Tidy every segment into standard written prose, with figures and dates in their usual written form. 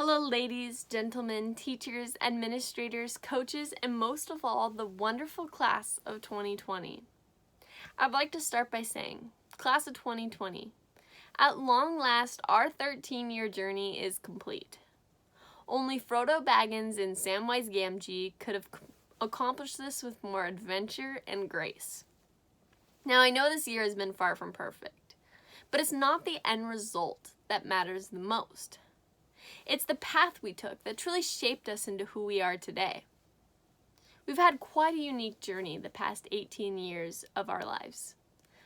Hello ladies, gentlemen, teachers, administrators, coaches, and most of all, the wonderful class of 2020. I'd like to start by saying, class of 2020, at long last, our 13-year journey is complete. Only Frodo Baggins and Samwise Gamgee could have accomplished this with more adventure and grace. Now, I know this year has been far from perfect, but it's not the end result that matters the most. It's the path we took that truly shaped us into who we are today. We've had quite a unique journey the past 18 years of our lives,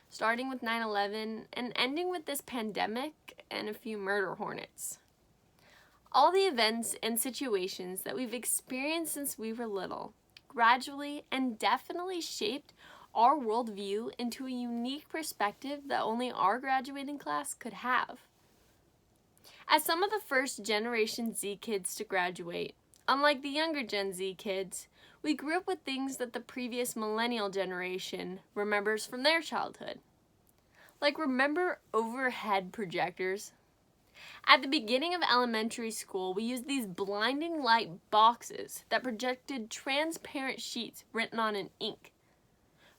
starting with 9/11 and ending with this pandemic and a few murder hornets. All the events and situations that we've experienced since we were little gradually and definitely shaped our worldview into a unique perspective that only our graduating class could have. As some of the first Generation Z kids to graduate, unlike the younger Gen Z kids, we grew up with things that the previous millennial generation remembers from their childhood. Like, remember overhead projectors? At the beginning of elementary school, we used these blinding light boxes that projected transparent sheets written on in ink.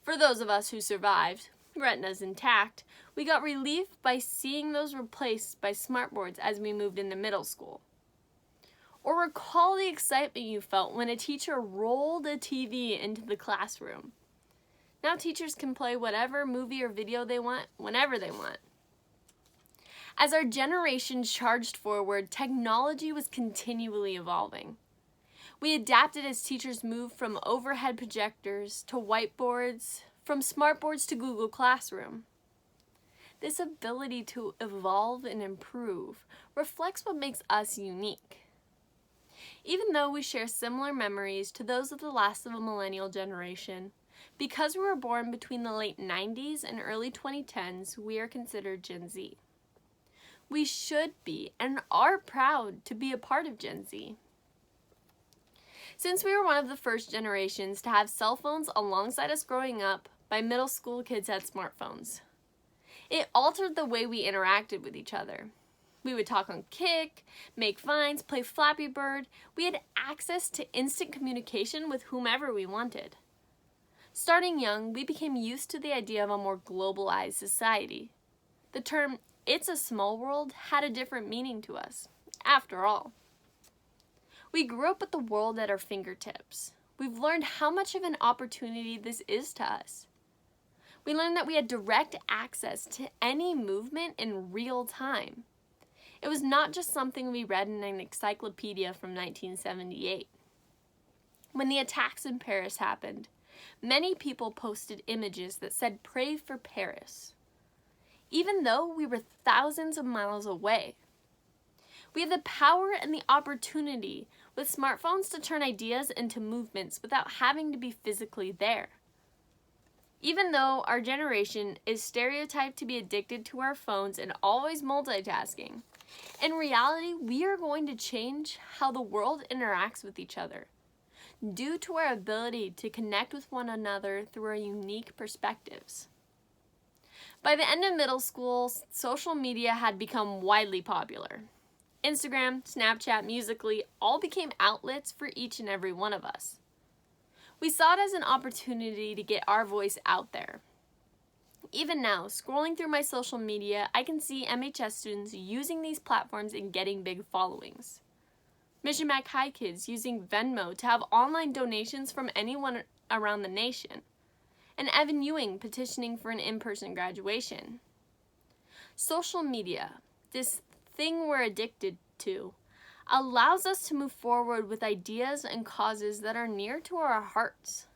For those of us who survived, retinas intact, we got relief by seeing those replaced by smartboards as we moved into middle school. Or recall the excitement you felt when a teacher rolled a TV into the classroom. Now teachers can play whatever movie or video they want, whenever they want. As our generation charged forward, technology was continually evolving. We adapted as teachers moved from overhead projectors to whiteboards, from smartboards to Google Classroom. This ability to evolve and improve reflects what makes us unique. Even though we share similar memories to those of the last of a millennial generation, because we were born between the late 90s and early 2010s, we are considered Gen Z. We should be and are proud to be a part of Gen Z. Since we were one of the first generations to have cell phones alongside us growing up, by middle school kids had smartphones. It altered the way we interacted with each other. We would talk on Kik, make vines, play Flappy Bird. We had access to instant communication with whomever we wanted. Starting young, we became used to the idea of a more globalized society. The term, "it's a small world," had a different meaning to us, after all. We grew up with the world at our fingertips. We've learned how much of an opportunity this is to us. We learned that we had direct access to any movement in real time. It was not just something we read in an encyclopedia from 1978. When the attacks in Paris happened, many people posted images that said, "Pray for Paris," even though we were thousands of miles away. We have the power and the opportunity with smartphones to turn ideas into movements without having to be physically there. Even though our generation is stereotyped to be addicted to our phones and always multitasking, in reality, we are going to change how the world interacts with each other due to our ability to connect with one another through our unique perspectives. By the end of middle school, social media had become widely popular. Instagram, Snapchat, Musical.ly all became outlets for each and every one of us. We saw it as an opportunity to get our voice out there. Even now, scrolling through my social media, I can see MHS students using these platforms and getting big followings. Mission Mac High kids using Venmo to have online donations from anyone around the nation. And Evan Ewing petitioning for an in-person graduation. Social media, this thing we're addicted to, allows us to move forward with ideas and causes that are near to our hearts.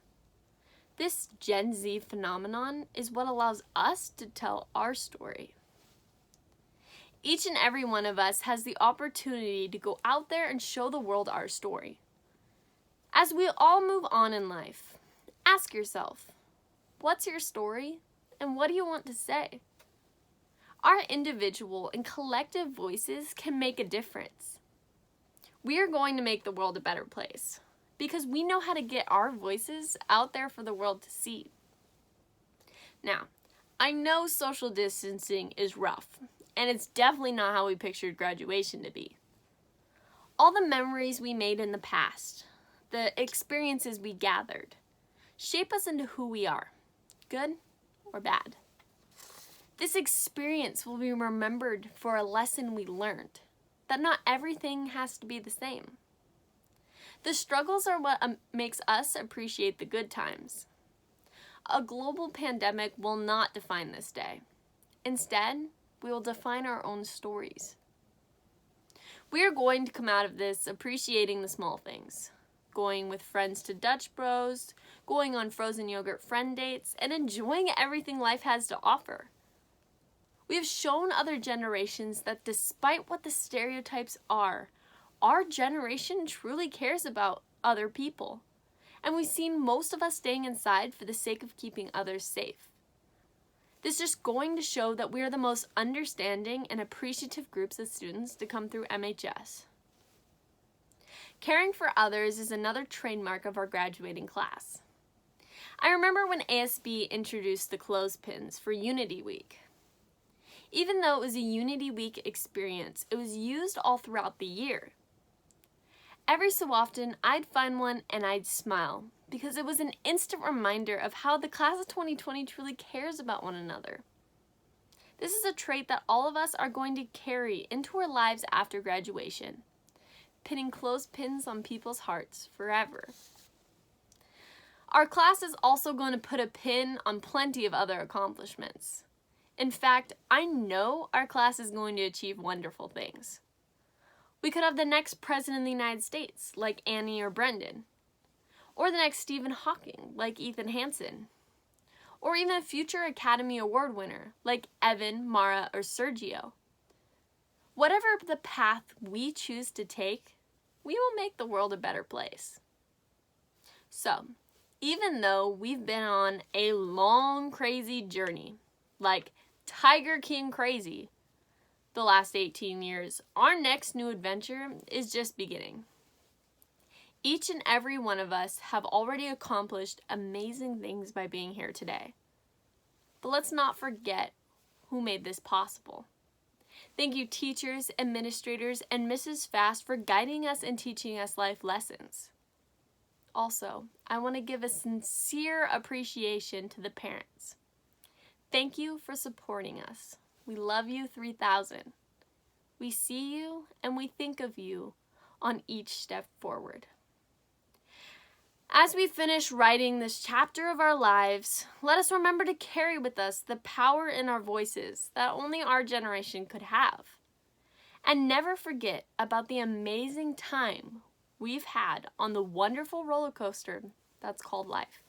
This Gen Z phenomenon is what allows us to tell our story. Each and every one of us has the opportunity to go out there and show the world our story. As we all move on in life, ask yourself, what's your story and what do you want to say? Our individual and collective voices can make a difference. We are going to make the world a better place because we know how to get our voices out there for the world to see. Now, I know social distancing is rough, and it's definitely not how we pictured graduation to be. All the memories we made in the past, the experiences we gathered, shape us into who we are, good or bad. This experience will be remembered for a lesson we learned, that not everything has to be the same. The struggles are what makes us appreciate the good times. A global pandemic will not define this day. Instead, we will define our own stories. We are going to come out of this appreciating the small things, going with friends to Dutch Bros, going on frozen yogurt friend dates, and enjoying everything life has to offer. We have shown other generations that despite what the stereotypes are, our generation truly cares about other people. And we've seen most of us staying inside for the sake of keeping others safe. This is just going to show that we are the most understanding and appreciative groups of students to come through MHS. Caring for others is another trademark of our graduating class. I remember when ASB introduced the clothespins for Unity Week. Even though it was a Unity Week experience, it was used all throughout the year. Every so often, I'd find one and I'd smile because it was an instant reminder of how the class of 2020 truly cares about one another. This is a trait that all of us are going to carry into our lives after graduation, pinning clothespins on people's hearts forever. Our class is also going to put a pin on plenty of other accomplishments. In fact, I know our class is going to achieve wonderful things. We could have the next president of the United States, like Annie or Brendan, or the next Stephen Hawking, like Ethan Hansen, or even a future Academy Award winner, like Evan, Mara, or Sergio. Whatever the path we choose to take, we will make the world a better place. So, even though we've been on a long, crazy journey, like Tiger King crazy, the last 18 years, our next new adventure is just beginning. Each and every one of us have already accomplished amazing things by being here today. But let's not forget who made this possible. Thank you, teachers, administrators, and Mrs. Fast for guiding us and teaching us life lessons. Also, I want to give a sincere appreciation to the parents. Thank you for supporting us. We love you 3000. We see you and we think of you on each step forward. As we finish writing this chapter of our lives, let us remember to carry with us the power in our voices that only our generation could have. And never forget about the amazing time we've had on the wonderful roller coaster that's called life.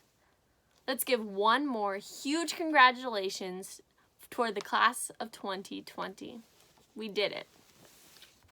Let's give one more huge congratulations toward the class of 2020. We did it.